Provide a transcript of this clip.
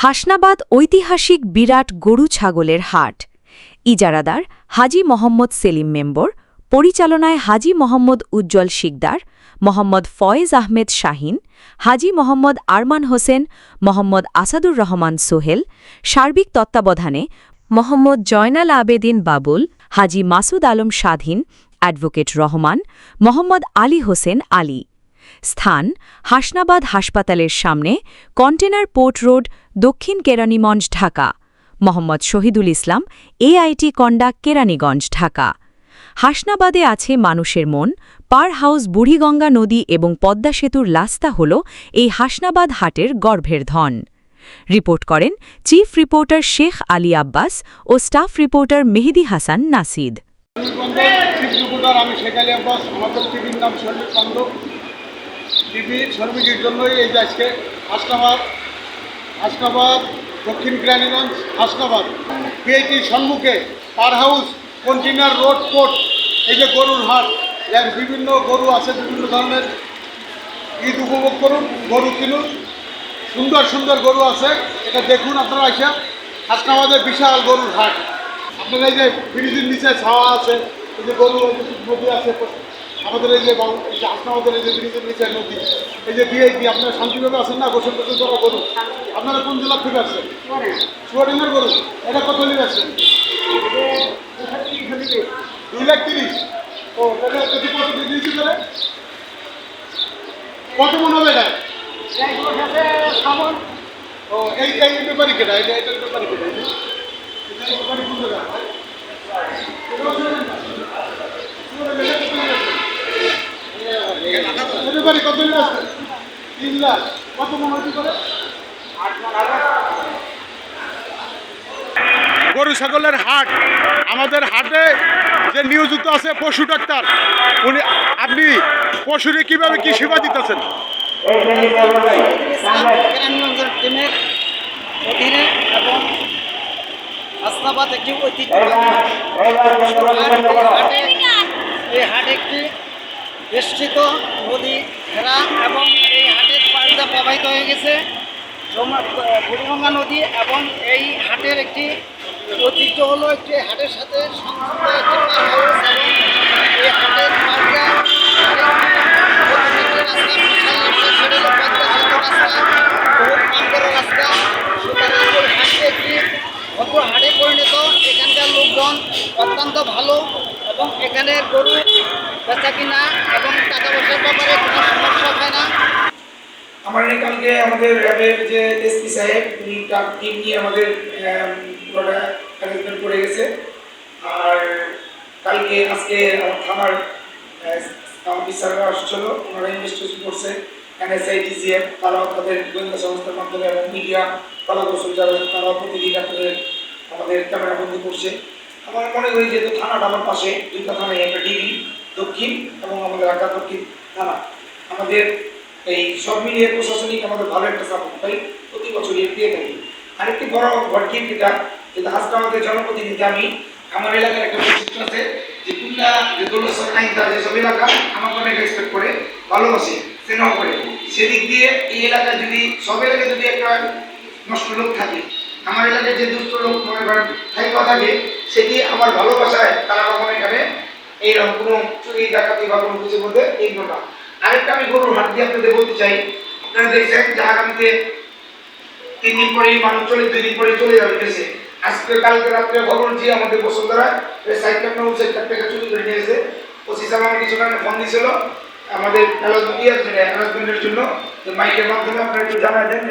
হাসনাবাদ ঐতিহাসিক বিরাট গরু ছাগলের হাট। ইজারাদার হাজী মোহাম্মদ সেলিম মেম্বর, পরিচালনায় হাজী মোহাম্মদ উজ্জ্বল শিকদার, মোহাম্মদ ফয়েজ আহমেদ শাহিন, হাজী মোহাম্মদ আরমান হোসেন, মোহাম্মদ আসাদুর রহমান সোহেল, সার্বিক তত্ত্বাবধানে মোহাম্মদ জয়নাল আবেদিন বাবুল, হাজী মাসুদ আলম স্বাধীন, অ্যাডভোকেট রহমান, মোহাম্মদ আলী হোসেন আলী। স্থান হাসনাবাদ হাসপাতালের সামনে, কন্টেনার পোর্ট রোড, দক্ষিণ কেরানীগঞ্জ, ঢাকা। মোহাম্মদ শহীদুল ইসলাম, AIT কন্ডা, কেরানীগঞ্জ, ঢাকা। হাসনাবাদে আছে মানুষের মন। পার হাউস, বুড়িগঙ্গা নদী এবং পদ্মা সেতুর রাস্তা হল এই হাসনাবাদ হাটের গর্ভের ধন। রিপোর্ট করেন চিফ রিপোর্টার শেখ আলী আব্বাস ও স্টাফ রিপোর্টার মেহেদি হাসান নাসিদ। আমি শেখ আলী আব্বাস, আমাদের টিভির নাম টিভি শ্রমিকের জন্যই এই যে আজকে হাসনাবাদ দক্ষিণ কেরানীগঞ্জ হাসনাবাদ PIT সম্মুখে পার হাউস, কন্টেনার রোড, কোর্ট, এই যে গরুর হাট, এর বিভিন্ন গরু আছে, বিভিন্ন ধরনের। ঈদ উপভোগ করুন, গরু কিনুন, সুন্দর সুন্দর গরু আছে, এটা দেখুন আপনারা। এসে হাসনাবাদের বিশাল গরুর হাট। আপনারা এই যে ব্রিজের নিচে ছাওয়া আছে, এই যে গরু নদী আছে, আমাদের এই যে হাসনাবাদের এই যে ব্রিজের নিচে নদী, এই যে VIP আপনারা শান্তিভাবে আসেন না, গোসল টোসল করা গরু। আপনারা কোন জেলার থেকে আসছেন? চুয়াডাঙ্গার গরু। এটা কত লিখ আসছেন? 2,30,000। ও তাহলে যদি কত দিয়েছি করে কত মনে হবে এটা? ও এই ব্যাপারই কেটা, এটার ব্যাপারই কেটা, এটার ব্যাপারই কোন জায়গা? কত লিখ আসছে? 3 লাখ। কত মনে হতে করে? 8 লাখ। গরু ছাগলের হাট। আমাদের হাটে যে নিয়োজিত আছে পশু ডাক্তার, উনি, আপনি পশুরে কিভাবে কি সেবা দিতেছেন? এবং হাসনাবাদ একটি ঐতিহ্য। এই হাট একটি বেষ্টিত নদী ঘেরা এবং এই হাটের পাড়িটা প্রবাহিত হয়ে গেছে বুড়িগঙ্গা নদী। এবং এই হাটের একটি ঐতিহ্য হলো একটি হাটের সাথে সংযুক্ত একটি পার হাউস। এবং এই হাটের পাড়টা রাস্তা, সুতরাং ওই হাটটি একটি ভদ্র হাটে পরিণত। এখানকার লোকজন অত্যন্ত ভালো এবং এখানে গরু বেচা কিনা এবং টাকা পয়সার ব্যাপারে কোনো সমস্যা হয় না। কালকে আমাদের র্যাবের যে SP সাহেব, উনি তার টিম নিয়ে আমাদের অ্যারেঞ্জমেন্ট করে গেছে। আর আজকে আমার থানার অফিসাররা আসছিল, ওনারা ইনভেস্টিগেশন করছে। NSI, DCF, তারাও তাদের গোয়েন্দা সংস্থার মাধ্যমে এবং মিডিয়া কলাকৌশল যারা, তারাও প্রতিদিন আমাদের ক্যামেরাবন্দি করছে। আমার মনে করি যেহেতু থানাটা আমার পাশে, 2টা থানায়, একটা ডিবি দক্ষিণ এবং আমাদের ঢাকা দক্ষিণ থানা, আমাদের এই সব মিলিয়ে প্রশাসনিক আমাদের ভালো একটা সাপোর্ট পাই, প্রতি বছরই দিয়ে থাকি। আরেকটি বড় ঘটকি যেটা আজকে আমাদের জনপ্রতিনিধি, আমি আমার এলাকার একটা বৈশিষ্ট্য আছে যে কুন্ডা যে দোলসর আইনটা যেসব এলাকা আমাকে অনেক রেসপেক্ট করে, ভালোবাসে, স্নেহ করে। সেদিক দিয়ে এই এলাকায় যদি সব এলাকায় যদি একটা নষ্ট লোক থাকে, আমার এলাকায় যে দুষ্ট লোক থাইকা থাকে, সেটি আমার ভালোবাসায় তারা কখনো এখানে এইরকম কোনো চুরি ডাকাতি বা কোনো কিছুর মধ্যে এগো না। আরেকটা আমি গরুর হাট দিয়ে আপনাদের বলতে চাই, আপনারা দেখছেন যে আগামীতে 3 দিন পরেই মানুষ চলে, 2 দিন পরে চলে যাবে দেশে। আজকে কালকে রাত্রে খবর যে আমাদের বসুন্ধরা সাইড থেকে চুরি করে নিয়ে এসে ওসি সাহেব আমাকে কিছু কারণে ফোন দিয়েছিল আমাদের অ্যানাউন্সমেন্টের জন্য, মাইকের মাধ্যমে আপনারা একটু জানাই দেন।